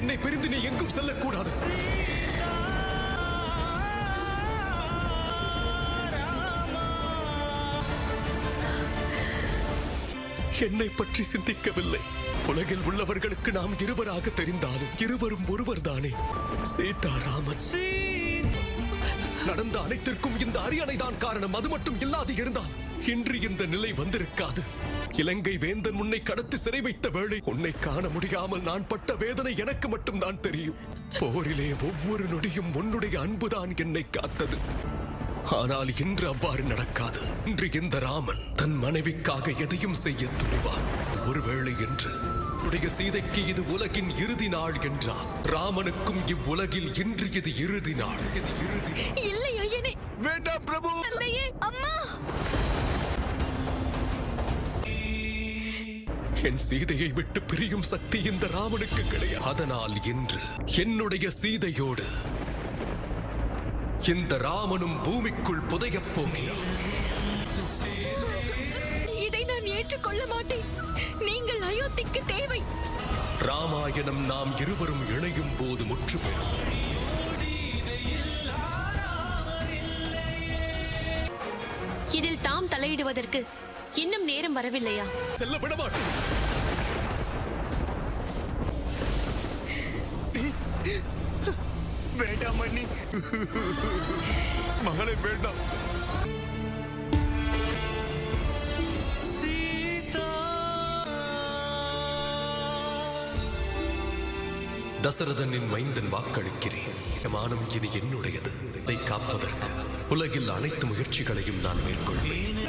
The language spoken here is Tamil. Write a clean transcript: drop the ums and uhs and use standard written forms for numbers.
என்னை பிரிந்து நீ எங்கும் செல்லக்கூடாது. என்னை பற்றி சிந்திக்கவில்லை. உலகில் உள்ளவர்களுக்கு நாம் இருவராக தெரிந்தாலும் இருவரும் ஒருவர் தானே. சீதாராமன். நடந்த அனைத்திற்கும் இந்த அரியணை தான் காரணம். அது மட்டும் இல்லாது இருந்தால் இன்று இந்த நிலை வந்திருக்காது. இலங்கை வேந்தன் உன்னை கடத்தி சிறை வைத்த வேளை உன்னை காண முடியாமல் நான் பட்ட வேதனை எனக்கு மட்டும் தான் தெரியும். போரிலே ஒவ்வொரு நொடியும் உன்னுடைய அன்புதான் என்னை காத்தது. ஆனால் இன்று அவ்வாறு நடக்காது. இன்று இந்த ராமன் தன் மனைவிக்காக எதையும் செய்ய துணிவான். ஒருவேளை என்று உடைய சீதைக்கு இது உலகின் இறுதி நாள் என்றார். ராமனுக்கும் இவ்வுலகில் இன்று இது இறுதி நாள். இது இறுதி நாள். இல்லை ஐயனே. வேண்டாம் பிரபு. அம்மா. என் சீதையை விட்டு பிரியும் சக்தி இந்த ராமனுக்கு கிடையாது. அதனால் இன்று என்னுடைய சீதையோடு இந்த ராமனும் பூமிக்குள் புதையப் போகிறார். இதை நான் ஏற்றுக்கொள்ள மாட்டேன். நீங்கள் அயோத்திக்கு தேவை. ராமாயணம் நாம் இருவரும் இணையும் போது முற்று பெறும். இதில் தாம் தலையிடுவதற்கு இன்னும் நேரம் வரவில்லையா? செல்ல விட மாட்டேன். வேண்டாம் மன்னி. மகளே வேண்டாம். தசரதனின் மைந்தன் வாக்களிக்கிறேன். மானம் இனி என்னுடையது. இதை காப்பதற்கு உலகில் அனைத்து முயற்சிகளையும் நான் மேற்கொள்வேன்.